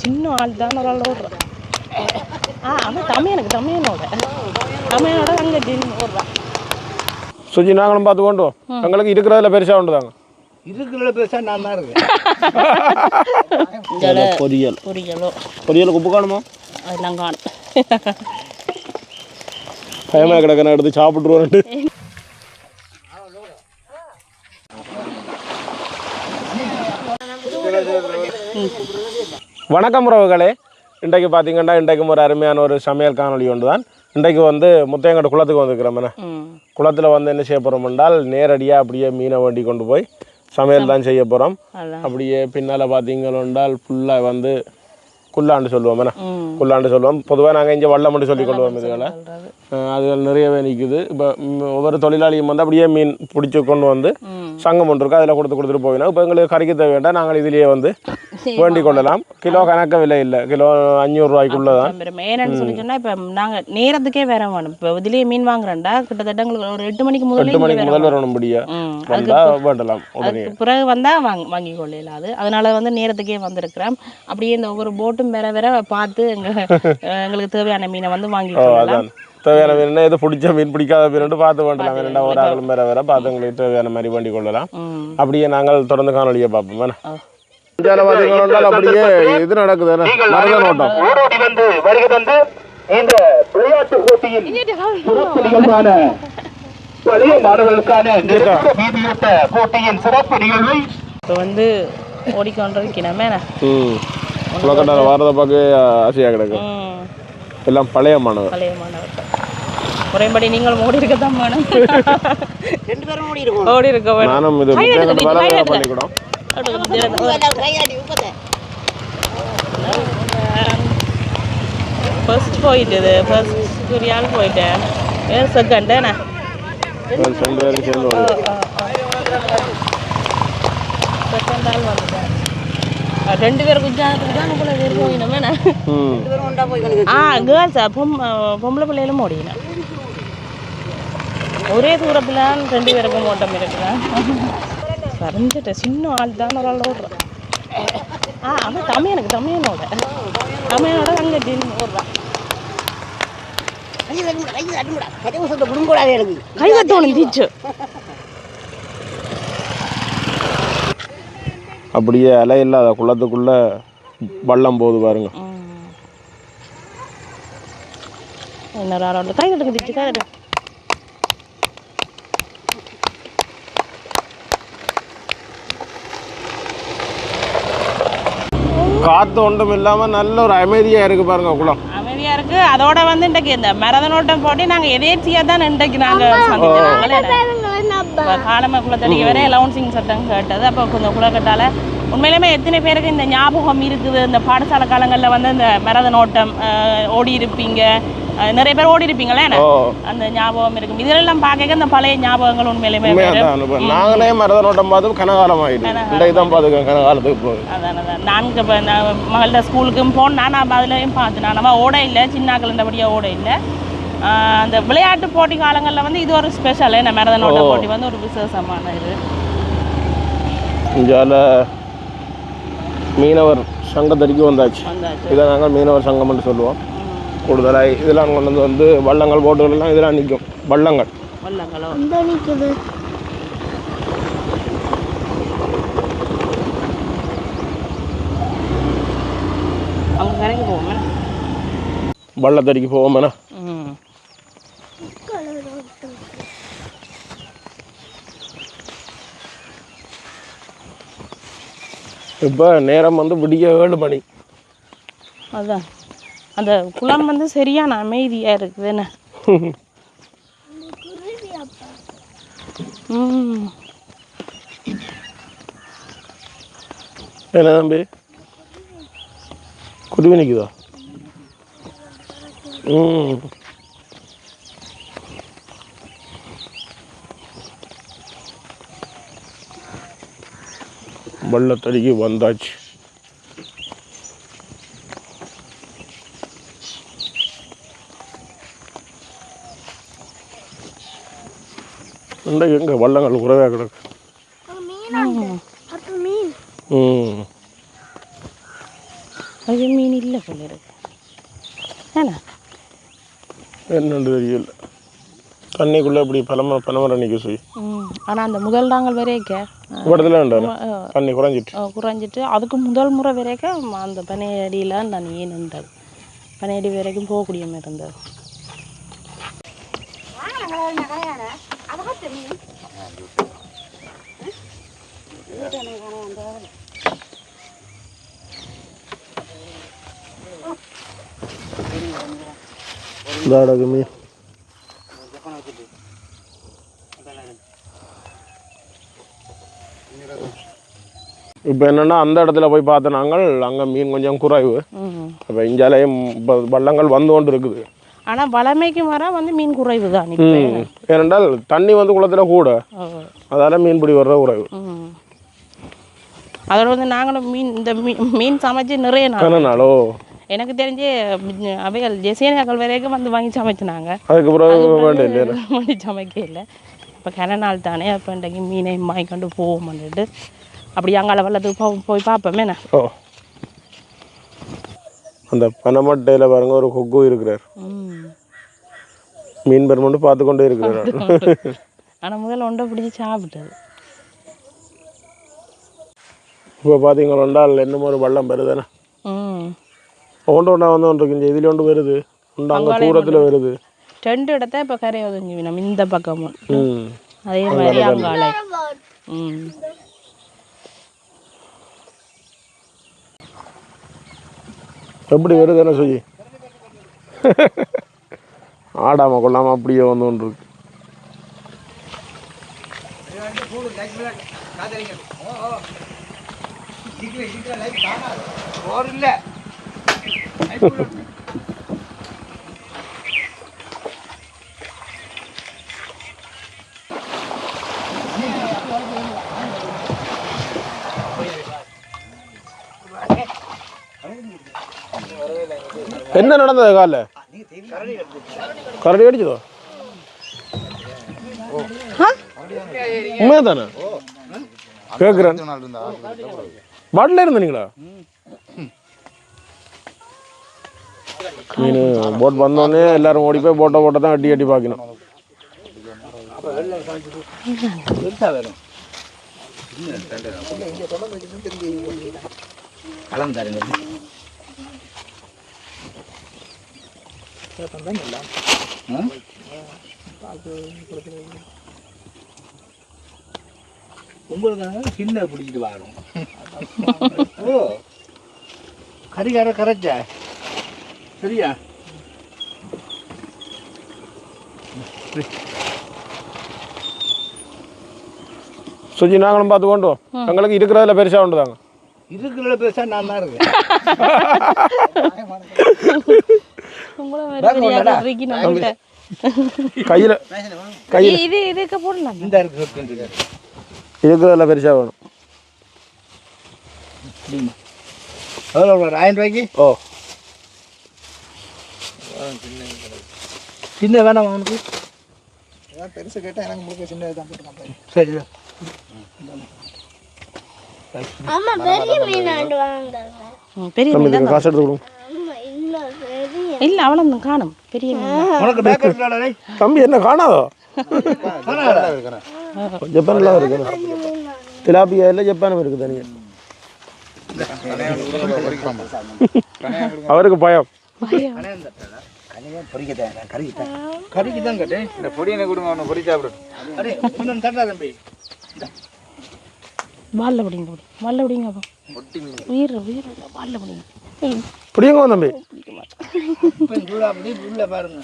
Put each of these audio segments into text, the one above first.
சின்ன ஆள் தான் ஒரு ஆள் ஓடுறான். அவன் தமிழனோட அங்கே ஓடுறான். சுஜி நாங்களும் பார்த்து கொண்டு எங்களுக்கு இருக்கிறதுல பெருசாக உண்டு தாங்க. இருக்கிறதுல பெருசாக நான் தான் இருக்கேன். பொரியலுக்கு உப்பு காணுமா? அதெல்லாம் காணும். பயமாக கிடக்க நான் எடுத்து சாப்பிட்ருவோன்ட்டு. வணக்கம் உறவுகளே. இன்றைக்கு பார்த்தீங்கன்னா இன்றைக்கும் ஒரு அருமையான ஒரு சமையல் காணொலி ஒன்று தான். இன்றைக்கு வந்து முத்தையங்கட குளத்துக்கு வந்துருக்கிறோம்ண்ணே. குளத்தில் வந்து என்ன செய்ய போகிறோம் என்றால் நேரடியாக அப்படியே மீனை வேண்டி கொண்டு போய் சமையல் தான் செய்ய போகிறோம். அப்படியே பின்னால் பார்த்தீங்கன்னா ஃபுல்லாக வந்து குல்லாண்டு சொல்லுவோம்ண்ணே. குல்லாண்டு சொல்லுவோம். பொதுவாக நாங்கள் இங்கே வள்ளம்னு சொல்லி கொள்வோம். இதுகளை அதுகள் நிறையவே நிற்குது. இப்போ ஒவ்வொரு தொழிலாளியும் வந்து அப்படியே மீன் பிடிச்சி கொண்டு வந்து சங்கம் ஒன்று இருக்கும், அதில் கொடுத்துட்டு போயிடும். இப்போ எங்களுக்கு கறிக்க தேவையில்லை, நாங்கள் இதுலேயே வந்து வேண்டிக் கொள்ளலாம். கிலோ கணக்க விலை இல்லை, கிலோ 500 ரூபாய்க்குள்ளே தான். மெயின்னு சொல்லி சொன்னால் இப்போ நாங்கள் நேரத்துக்கே வேற வேணும். இப்போ இதுலேயே மீன் வாங்குறேன்டா கிட்டத்தட்ட எங்களுக்கு ஒரு 8 மணிக்கு முதல் வரணும் முடியும். வேண்டலாம் பிறகு வந்தால் வாங்கி கொள்ளலாம். அதனால வந்து நேரத்துக்கே வந்திருக்கிறோம். அப்படியே இந்த ஒவ்வொரு போட்டும் வேற வேற பார்த்து எங்களுக்கு தேவையான மீனை வந்து வாங்கி கொள்ளலாம். தேவையான மீன் எது பிடிச்ச மீன் பிடிக்காத மீன் பார்த்து வேண்டலாம். ரெண்டாவது ஒரு ஆளும் வேற வேற பார்த்து உங்களுக்கு தேவையான மாதிரி வேண்டி கொள்ளலாம். அப்படியே நாங்கள் தொடர்ந்து காணொலியை பார்ப்போம். அப்படியே இது நடக்குது. இப்போ வந்து ஓடிக்கொண்டிருக்கிறோமே குளக்கட்டால வாரதை பார்க்க ஆசையாக கிடக்கு. எல்லாம் பழைய மாணவர். முறைப்படி நீங்களும் ஓடி இருக்கத்தான் வேணும். 2 பேரும் ஓடி இருக்க வேணும். நானும் இது பண்ணிக்கூடும். ஃபர்ஸ்ட் போயிட்டு ஃபர்ஸ்ட் ஒரு ஆள் போயிட்டேன். செகண்ட் என்ன செகண்ட் ஆள் வந்துட்டேன். 2 பேர் குஜாத்துக்கு தான் கூட பேர் போயினோமே. கேர்ள்ஸ் பொம்பளை பிள்ளைகளும் ஓடினேன். ஒரே தூரத்தில் 2 பேருக்கும் ஓட்டம் இருக்கிறேன். வரைஞ்சிட்ட சின்ன ஆள் தான் ஒரு ஆள் ஓடுறான். அவன் தமிழனோட அங்கே ஓடுறான். கை தோணும் தீச்சு. அப்படியே அலை இல்லாத குளத்துக்குள்ள வள்ளம் போகுது பாருங்க. இன்னொரு ஆள் கை தட்டுங்க தீச்சு. கை தட்டு. காற்று ஒன்றும் இல்லாமல் நல்ல ஒரு அமைதியாக இருக்குது பாருங்க. குளம் அமைதியாக இருக்குது. அதோட வந்து இன்றைக்கு இந்த மரதனோட்டம் போட்டு நாங்கள் எதேச்சியாக தான் இன்றைக்கு நாங்கள் காலமாக குளத்தடிக்க வர அலௌன்சிங் சட்டம் கேட்டது. அப்போ கொஞ்சம் குளக்கட்டால் உண்மையிலுமே எத்தனை பேருக்கு இந்த ஞாபகம் இருக்குது? இந்த பாடசாலை காலங்களில் வந்து இந்த மரதனோட்டம் ஓடி இருப்பீங்க, நிறைய பேர் ஓடி இருப்பீங்களே, அந்த ஞாபகம் இருக்கும். இதெல்லாம் பார்க்க இந்த பழைய ஞாபகங்கள் உண்மையிலுமே நாங்களே மரதனோட்டம் பார்த்து கனகாலம் கனகாலத்துக்கு அதான் நான்கு இப்போ மகள ஸ்கூலுக்கும் போனேன். நான் அதுலேயும் பார்த்தேன். நம்ம ஓட இல்லை, சின்னாக்கள் இருந்தபடியாக ஓட இல்லை. அந்த விளையாட்டு போட்டி காலங்களில் வந்து இது ஒரு ஸ்பெஷல். என்ன மரதனோட்ட போட்டி வந்து ஒரு விசேஷமான இது. இந்தியாவில் மீனவர் சங்கத்தடிக்கு வந்தாச்சு. இதை நாங்கள் மீனவர் சங்கம்னு சொல்லுவோம். கூடுதலாக இதெல்லாம் கொண்டு வந்து வள்ளங்கள் போட்டுகள் எல்லாம் இதெல்லாம் நிற்கும். வள்ளங்களோ நிற்குது. அவங்க கரைக்கு போவோம், வள்ளத்தடிக்கு போவோம்ண்ணா. இப்போ நேரம் வந்து விடிய 7 மணி. அதான் அந்த குளம் வந்து சரியான அமைதியாக இருக்குது. என்ன என்ன தம்பி குருவி நிற்குதா? வள்ளத்தடிக்கு வந்தாச்சு. எங்க வள்ளங்கள் குறைவாக கிடக்கு. அது மீன் இல்லை போல இருக்கு ஏன்னா என்னென்று தெரியல தண்ணிக்குள்ளே இப்படி பனமரம் நிற்க சொல்லி ஆனால் அந்த முதல் நாங்கள் வரைக்க இடத்துல வேண்டாம் தண்ணி குறைஞ்சிட்டு அதுக்கு முதல் முறை வரைக்கும் அந்த பனையடியில் நான் ஏன் இருந்தது பனையடி வரைக்கும் போகக்கூடிய மாதிரி இருந்தது மீன் இப்போ என்னென்னா அந்த இடத்துல போய் பார்த்த நாங்கள் அங்கே மீன் கொஞ்சம் குறைவு இப்போ இஞ்சாலையும் இப்போ வள்ளங்கள் வந்து கொண்டு இருக்குது ஆனால் வளமைக்கு வர வந்து மீன் குறைவு தான் ஏனென்றால் தண்ணி வந்து குளத்தில் கூட அதால் மீன்பிடி வர்ற குறைவு அதோட வந்து நாங்களும் இந்த மீன் சமைச்சு நிறைய நாளோ எனக்கு தெரிஞ்சு அவைகள் ஜெசேனியாக்கள் வரைக்கும் வந்து வாங்கி சமைச்சினாங்க அதுக்கப்புறம் சமைக்க இல்லை இப்போ கிண நாள் தானே அப்போ இன்றைக்கு மீனை வாங்கி கொண்டு போவோம்னுட்டு அப்படி அங்கால வல்லத்துக்கு போய் பார்ப்போமே என்ன அந்த பனமட்டையில் பாருங்க ஒரு கொக்கு இருக்கிறார் மீன் பெருமண்டு பார்த்து கொண்டே இருக்கிறார் ஆனால் முதல்ல ஒன்றை பிடிச்சி சாப்பிட்டது இப்போ பார்த்தீங்கன்னா என்னமோ ஒரு வள்ளம் வருதுண்ணே ஒன்றா வந்து ஒன்று இருக்கு இதில் ஒன்று வருது அங்கே தூரத்தில் வருது 2 இடத்த இப்போ கரை ஒதுங்கி நம்ம இந்த பக்கமும் அதே மாதிரி அங்காலை எப்படி வருதுன்னு சொல்லி ஆடாம கொள்ளாம அப்படியே வந்து ஒன்று இருக்கு என்ன நடந்தது கால கரடி அடிச்சதோ உண்மையாதானே கேட்குறேன் பாட்டில் இருந்தீங்களா மீன் போட் வந்தோடனே எல்லாரும் ஓடி போய் போட்டை தான் அட்டி அட்டி பார்க்கணும் உங்களுக்கு சின்ன பிடிக்கிட்டு வரும் ஓ கறிக்கார கரைச்சா சரியா சுஜி நாங்களும் பார்த்து கொண்டு எங்களுக்கு இருக்கிறதுல பெருசா கொண்டு தாங்க இருக்கிறதுல பெருசா நான் தான் இருக்கேன் கையில இது இதுக்கு போடலாம் இந்த இருக்கிறதுல பெருசா வேணும் எவ்வளோ 1000 ரூபாய்க்கு ஓ சின்ன வேணாம் அவனுக்கு பெருசு கேட்டால் எனக்கு முழுக்க சின்ன தான் போட்டு சரி பெரிய மீன் காசு எடுத்து கொடுங்க இல்ல அவ்வளவு காணும் பெரிய மீன் தம்பி என்ன காணாதோ ஜப்பான்லாம் இருக்கு திலாபியா இல்லை ஜப்பானும் இருக்கு தனியா அவருக்கு பயம் கறிக்கு தான் கேட்டேன் இந்த பொடியனை கொடுங்க அவனை பொடி சாப்பிடு வால்ல பிடிங்க வால்ல பிடிங்க அப்போ உயிர் உயிர் வால்ல பிடிங்க பிடிங்க தம்பி உள்ள பாருங்க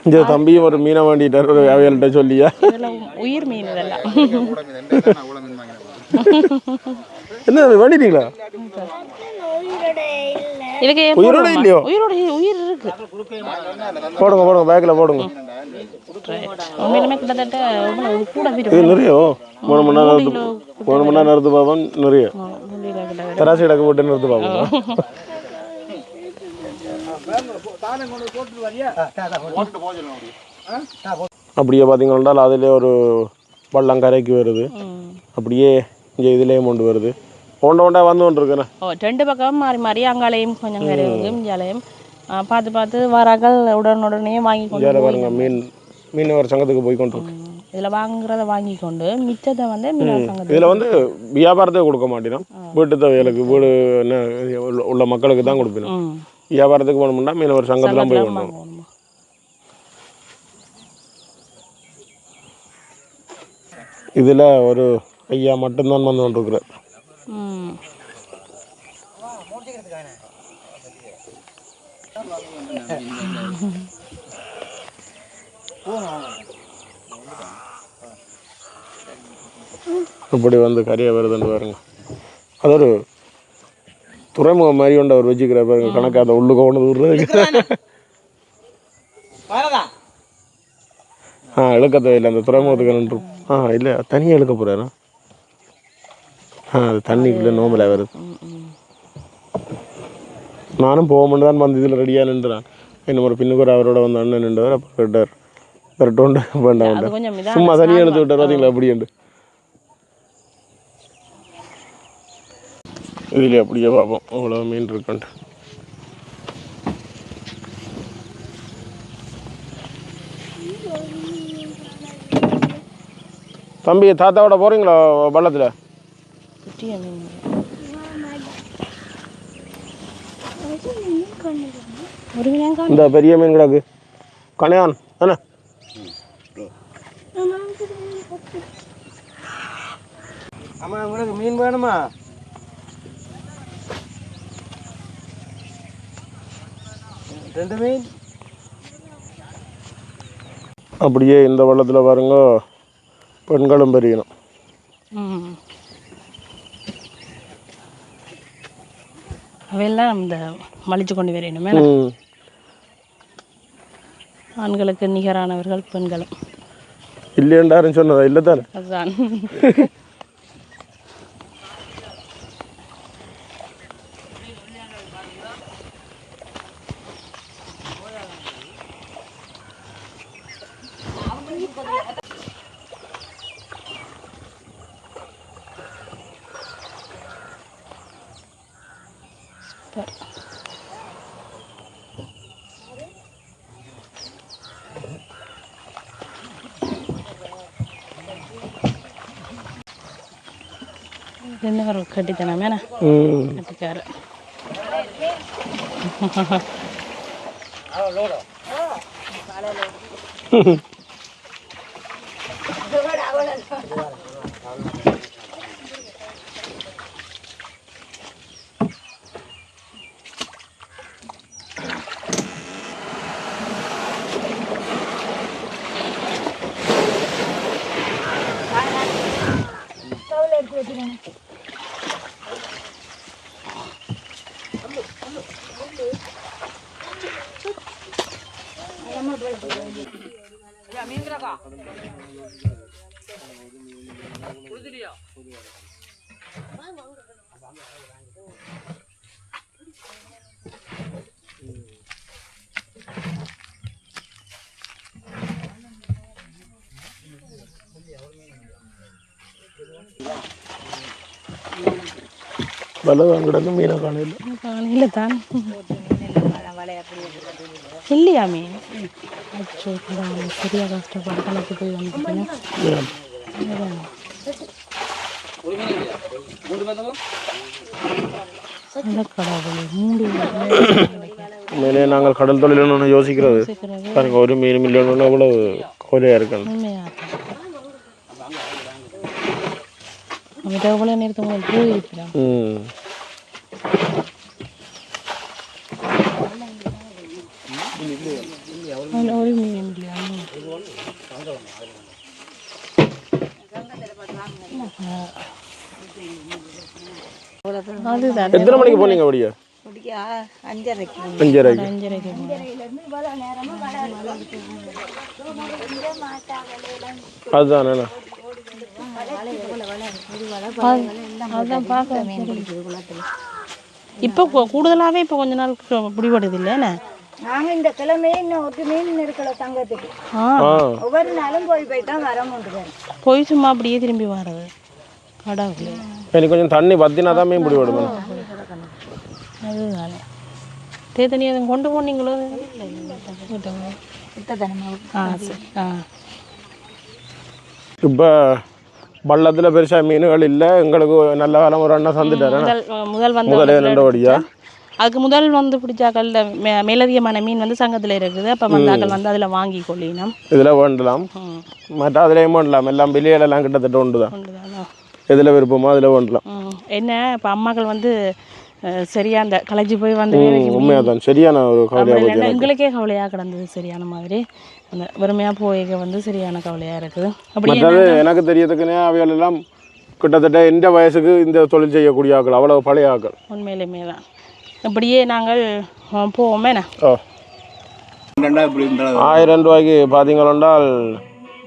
இந்த தம்பியும் ஒரு மீனை வேண்டிட்டார் ஒரு அவையல்கிட்ட சொல்லியா உயிர் மீன் இதெல்லாம் என்ன வேண்டிட்டீங்களா உயிரோட இல்லையோ உயிரோட உயிர் இருக்கு போடுங்க போடுங்க பேக்கில் போடுங்க உண்மையிலுமே கிட்டத்தட்ட கூட இது நிறைய 3 மணி நேரம் நிறுத்து பார்ப்போம் நிறைய தராசி இடக்கு போட்டு நிறுத்து பார்ப்போம் பானை கொண்டு போட்டு வரியா போட்டு போஜனம் அப்படியே பார்த்தீங்கன்னா அதிலே ஒரு பள்ளம் கரைக்கு வருது. அப்படியே இங்கே இதுலேயே கொண்டு வருது. ஒண்டா வந்து கொண்டு இருக்குண்ணே. ரெண்டு பக்கம் மாறி மாறி அங்காலையும் கொஞ்சம் கரையுது இங்காலையும் பார்த்து பார்த்து வராக்கள் உடனே வாங்கி கொண்டு பாருங்க மீனவர் சங்கத்துக்கு போய் கொண்டு இதில் வாங்குறத வாங்கி கொண்டு மிச்சத்தை வந்து மீனவர் சங்கத்துக்கு இதில் வந்து வியாபாரத்துக்கு கொடுக்க மாட்டேனோம். வீட்டு தேவைகளுக்கு வீடு என்ன உள்ள மக்களுக்கு தான் கொடுப்போம். வியாபாரத்துக்கு போகணும்னா மீனவர் சங்கத்துலாம் போய் கொண்டு இதில் ஒரு ஐயா மட்டும்தான் வந்து கொண்டிருக்கிறார். இப்படி வந்து கரையை வருதுன்னு பாருங்க. அது ஒரு துறைமுகம் மாதிரி ஒன்று அவர் வச்சுக்கிற பாருங்க. கணக்கு அதை உள்ளுக்க கொண்டு விடுறதுக்கு இழுக்க தேவையில்லை. அந்த துறைமுகத்துக்கு நின்று இல்லை தனியாக இழுக்க போகிறாரா? அது தண்ணிக்குள்ளே நோம்பலாக வருது. நானும் போகும்போது தான் வந்து இதில் ரெடியாக நின்றுறான். இன்னும் ஒரு பின்னுக்கு ஒரு அவரோட வந்து அண்ணன் நின்றவர். அப்புறம் கேட்டார் விரட்டோண்டு வேண்டாம் சும்மா தனியாக எடுத்து விட்டார். பார்த்தீங்களா அப்படின்ட்டு இதில் அப்படியே பார்ப்போம் அவ்வளோ மீன் இருக்குன்ட்டு. தம்பி தாத்தாவோட போகிறீங்களா பள்ளத்தில்? இந்த பெரிய மீன் கிடக்கு கணையான் தானே. ஆமா உங்களுக்கு மீன் வேணுமா? ரெண்டு மீன் அப்படியே இந்த வள்ளத்தில் பாருங்க பெண்களும் பெரியணும். அவையெல்லாம் இந்த மலிச்சு கொண்டு வரையணுமே. ஆண்களுக்கு நிகரானவர்கள் பெண்களும் இல்லையாண்டாருன்னு சொன்னதா? இல்லை தானே. அதுதான் என்ன கட்டித்தனமே கட்டிக்காரு. வலதாங்கிடந்து மீனை காணையில் காணையில் தான் இல்லையா மீன் சரியாக கஷ்டப்பட்டு கணக்கு போய் வந்துட்டேன். உண்மையிலே நாங்கள் கடல் தொழில்னு ஒன்று யோசிக்கிறது பாருங்க. ஒரு மீன் மில்லியன் எவ்வளோ கோலையாக இருக்கணும். எவ்வளோ நேரத்துக்கு போயிருக்கிறோம். ஒரு மீன் இல்லையா? எத்தனை மணிக்கு போனீங்க? அப்படியா 5:30. அதுதான் இப்போ கூடுதலாகவே இப்போ கொஞ்ச நாள் பிடிபடுது இல்லைண்ணே. நாங்கள் இந்த கிழமையே இன்னும் ஒரு மீன் இருக்கல தங்கத்துக்கு ஒவ்வொரு நாளும் போய் தான் வர முடியாது. போய் சும்மா அப்படியே திரும்பி வர்றது கடவுள். எனக்கு கொஞ்சம் தண்ணி பத்தினா தான் மீன் பிடி விடுமே. அதுதானே தேத்தனி அதை கொண்டு போனீங்களோ? இப்போ பள்ளத்தில் பெருசாக மீன்கள் இல்லை. எங்களுக்கு நல்ல காலம் ஒரு அண்ணா சந்துட்டாரு. முதல் முதலே ரெண்டபடியா அதுக்கு முதல் வந்து பிடிச்சாக்கல்ல மேலதிகமான மீன் வந்து சங்கத்தில் இருக்குது. அப்போ வந்தாக்கள் வந்து அதில் வாங்கி கொள்ளினோம். இதில் வேண்டலாம், மற்ற அதிலேயும் வேண்டலாம். எல்லாம் வெளியிலலாம் கிட்டத்தட்ட ஒன்று தான். எதில் விருப்பமோ அதில் வேண்டலாம். என்ன இப்போ அம்மாக்கள் வந்து சரியா அந்த களைச்சி போய் வந்து உண்மையாக தான் சரியான ஒரு கவலையாக எங்களுக்கே கவலையாக கிடந்தது. சரியான மாதிரி அந்த வறுமையாக போய்க்க வந்து சரியான கவலையாக இருக்குது. அப்படி மற்றது எனக்கு தெரியறதுக்குன்னே அவைகள் எல்லாம் கிட்டத்தட்ட இந்த வயசுக்கு இந்த தொழில் செய்யக்கூடிய ஆக்கள், அவ்வளோ பழைய ஆக்கள். உண்மையிலுமே தான். அப்படியே நாங்கள் போவோமே. 1000 ரூபாய்க்கு பார்த்தீங்களென்றால்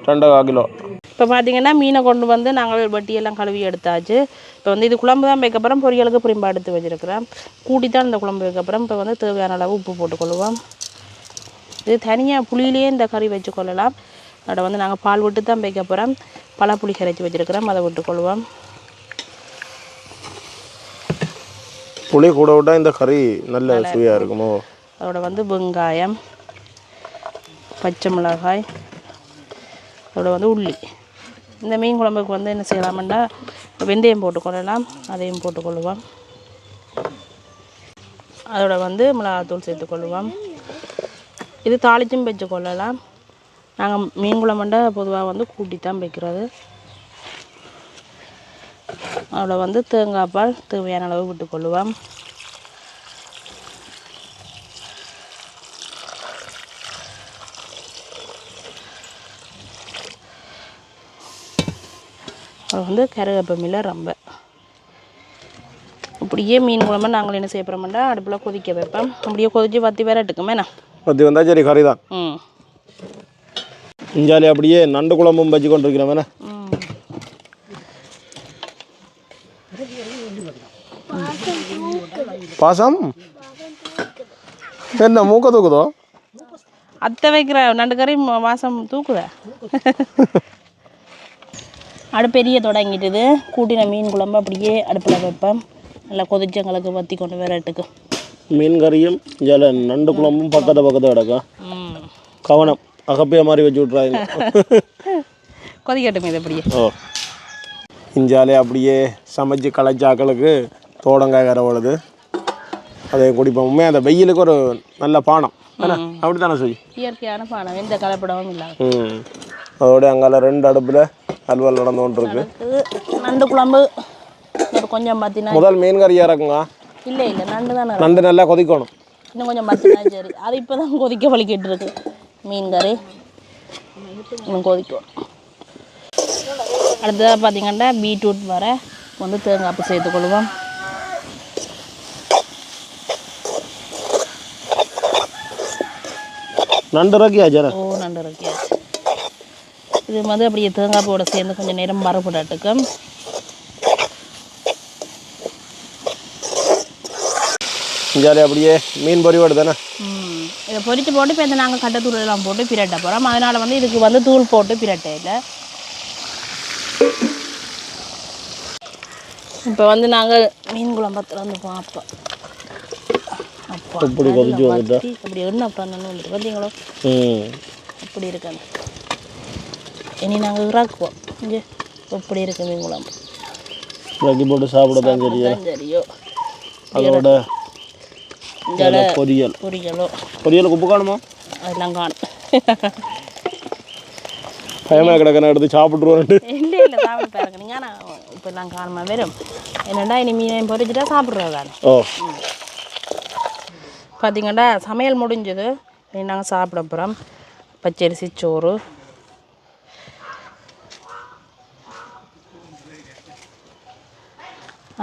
2 கிலோ. இப்போ பார்த்தீங்கன்னா மீனை கொண்டு வந்து நாங்கள் வட்டியெல்லாம் கழுவி எடுத்தாச்சு. இப்போ வந்து இது குழம்பு தான் வைக்கப்புறம் பொரியலுக்கு புரிம்பா எடுத்து வச்சுருக்கிறேன். கூட்டி தான் இந்த குழம்பு வைக்கப்புறம் இப்போ வந்து தேவையான அளவு உப்பு போட்டுக்கொள்ளுவோம். இது தனியாக புளியிலேயே இந்த கறி வச்சுக்கொள்ளலாம். அதை வந்து நாங்கள் பால் விட்டு தான் வைக்கப்புறம் பல புளி கரைச்சி வச்சுருக்கிறோம், அதை விட்டுக்கொள்வோம். புளி கூட விட்டால் இந்த கறி நல்ல சுவையாக இருக்குமோ. அதோட வந்து வெங்காயம், பச்சை மிளகாய், அதோட வந்து உள்ளி. இந்த மீன் குழம்புக்கு வந்து என்ன செய்யலாம்னா வெந்தயம் போட்டுக்கொள்ளலாம், அதையும் போட்டுக்கொள்ளுவோம். அதோட வந்து மிளகாத்தூள் சேர்த்துக்கொள்ளுவோம். இது தாளிச்சும் வச்சுக்கொள்ளலாம். நாங்கள் மீன் குழம்புண்டா பொதுவாக வந்து கூட்டி தான் வைக்கிறது. அதோட வந்து தேங்காய் பால் தேவையான அளவு விட்டுக்கொள்ளுவோம். அது வந்து கருவேப்பிலை ரொம்ப அப்படியே மீன் குழம்பு நாங்கள் என்ன செய்ய போகிறோம்னா அடுப்பில் கொதிக்க வைப்போம். அப்படியே கொதித்து வற்றி வேற எடுக்குமேண்ணா. வற்றி வந்தால் சரி கறி தான். இஞ்சாலி அப்படியே நண்டு குழம்பும் வச்சு கொண்டிருக்கிறோமேண்ணா. பாசம் என்ன மூக்க தூக்குதோ? அத்தை வைக்கிற நண்டு கறி வாசம் தூக்குதா? அடுப்பெரிய தொடங்கிட்டுது. கூட்டின மீன் குழம்பு அப்படியே அடுப்பில் வைப்பேன். நல்லா கொதிச்சு எங்களுக்கு வற்றி கொண்டு வரட்டுக்கு. மீன் கறியும் இஞ்சால நண்டு குழம்பும் பக்கத்தை கிடக்கும். கவனம் அகப்பைய மாதிரி வச்சு விட்றாங்க. கொதிக்கட்டும் இது அப்படியே. இஞ்சாலே அப்படியே சமைச்சு களைச்சாக்களுக்கு தோடங்காய் கரை ஓடுது, அதை குடிப்போம். உண்மையாக அந்த வெயிலுக்கு ஒரு நல்ல பானம் அப்படி தானே சொல்லி இயற்கையான பானம், எந்த கலப்படமும் இல்லை. அதோட அங்கால 2 அடுப்பில் அலுவல் நடந்து கொண்டு இருக்கு. நண்டு குழம்பு ஒரு கொஞ்சம் பார்த்தீங்கன்னா முதல் மீன் கறியாக இருக்குங்க. இல்லை நண்டு தானே. நண்டு நல்லா கொதிக்கணும். இன்னும் கொஞ்சம் பார்த்தீங்கன்னா சரி, அது இப்போ தான் கொதிக்க வலிக்கிட்டு இருக்கு. மீன் கறி இன்னும் கொதிக்கும். அடுத்ததாக பார்த்தீங்கன்னா பீட்ரூட் வர வந்து தேங்காய் பூ சேர்த்துக்கொள்வோம். நண்டு ரக்கியாச்சு. நண்டு ரக்கியாச்சு. இது வந்து அப்படியே தேங்காய் பூவோட சேர்ந்து கொஞ்சம் நேரம் மரப்படாட்டுக்கும். இஞ்சாலே அப்படியே மீன் பொரிவோடு தானே. இதை பொரித்து போட்டு இப்போ இந்த நாங்கள் கட்டத்தூள் எல்லாம் போட்டு பிரட்ட போகிறோம். அதனால் வந்து இதுக்கு வந்து தூள் போட்டு பிரட்டையில் இப்போ வந்து நாங்கள் மீன் குழம்பத்தில் வந்து பார்ப்போம். அப்போ அப்படி கொதிச்சு வந்துட்டா அப்படி எண்ணெய் பண்ணணும் பார்த்தீங்களோ, அப்படி இருக்காங்க. இனி நாங்கள் இறாக்குவோம். இங்கே எப்படி இருக்குது மீன் குழம்பு இறக்கி போட்டு சாப்பிட தான் சரியோ. அதோட பொரியல் உப்பு காணுமா? அதெல்லாம் காணும். பயமாக கிடக்கணும் எடுத்து சாப்பிட்ருவோம். இல்லை சாப்பிட்டு பாருங்க நீங்கள். ஆனால் இப்போ எல்லாம் காணுமா வெறும் என்னடா இனி மீனையும் பொரிச்சுட்டா சாப்பிட்றதானே. பார்த்தீங்கன்னா சமையல் முடிஞ்சது. இனி நாங்கள் சாப்பிட போகிறோம். பச்சரிசி சோறு,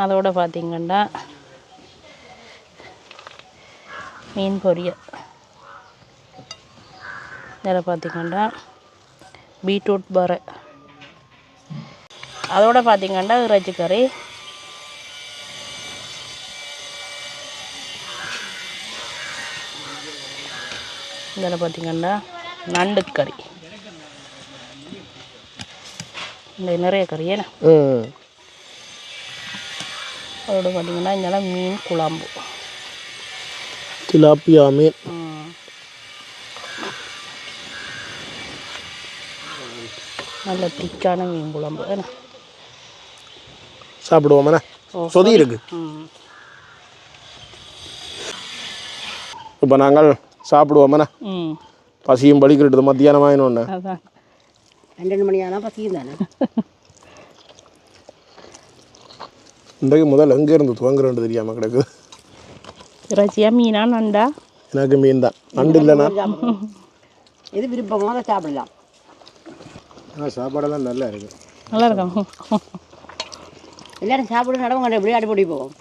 அதோட பார்த்தீங்கன்னா மீன் பொரியல், இதில் பார்த்தீங்கன்னா பீட்ரூட் பரை, அதோட பார்த்தீங்கன்னா இறைச்சி கறி, இதில் பார்த்தீங்கன்னா நண்டுக்கறி இந்த நிறைய கறி ஏன்னா அதோட பார்த்தீங்கன்னா இங்கே மீன் குழம்பு திலாப்பியா மீன் நல்ல திக்கான மீன் குழம்பு ஏன்னா சாப்பிடுவோம் சொதி இருக்கு. இப்போ நாங்கள் சாப்பிடுவோம் பசியும் பலிக்கிறது மத்தியானம் ஆயினோன்னு அதான் 12 மணி ஆனால் பசியும் தானே. இன்றைக்கு முதல் எங்கே இருந்து துவங்குறேன்னு தெரியாமல் கிடக்குது. இறைச்சியா மீனா நண்டா? எனக்கு மீன் தான், நண்டு இல்லைண்ணா. எது விருப்பமோ அதை சாப்பிடலாம். சாப்பாடெல்லாம் நல்லா இருக்கு, நல்லா இருக்கும். எல்லாரும் சாப்பிட நடவங்க விளையாட்டு போட்டி போவோம்.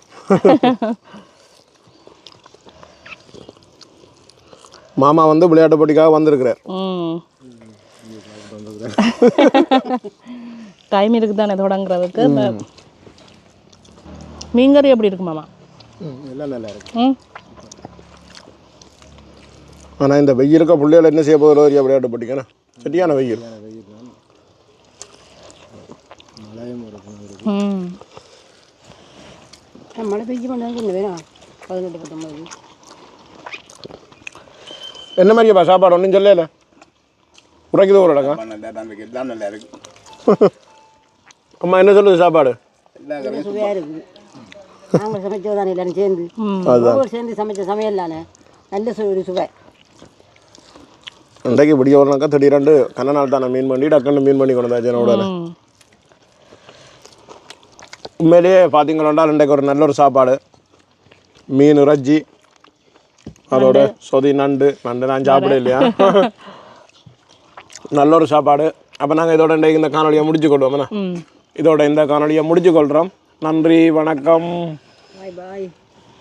மாமா வந்து விளையாட்டு போட்டிக்காக வந்திருக்கிறார். டைம் இருக்குது தானே தொடங்குறதுக்கு. மீன்கறி எப்படி இருக்கு மாமா? எல்லாம் நல்லா இருக்கு. ஆனால் இந்த வெயிலுக்கு பிள்ளைகள் என்ன செய்ய போகிற விளையாட்டு போட்டிக்காண்ணா சரியான வெயில். மழை பெய்ய மாட்டாங்க வேணும் 18-19. என்ன மாதிரியாப்பா சாப்பாடு ஒன்றும் சொல்லல, உரைக்குது ஒரு இடங்க. நல்லா இருக்கு. அம்மா என்ன சொல்லுது சாப்பாடு? சுவையாக இருக்குது. நாங்கள் சமைச்சது தானே எல்லாரும் சேர்ந்து சேர்ந்து சமைச்ச சமையல் தானே நல்ல சுவை. இன்றைக்கு இப்படி வரனாக்கா திடீரெண்டு கண்ணநாள் தானே மீன் பண்ணி டக்குன்னு மீன் பண்ணி கொண்டு வந்தாச்சு என்னோட. உண்மையிலேயே பார்த்தீங்கன்னா இன்றைக்கு ஒரு நல்ல ஒரு சாப்பாடு. மீன் இறைச்சி அதோட சொதி நண்டு நான் சாப்பிட இல்லையா, நல்ல ஒரு சாப்பாடு. அப்போ நாங்கள் இதோட இன்றைக்கு இந்த காணொலியை முடிச்சு கொள்வோம். இதோட இந்த காணொலியை முடிச்சு கொள்கிறோம். நன்றி, வணக்கம். பாய் பாய்.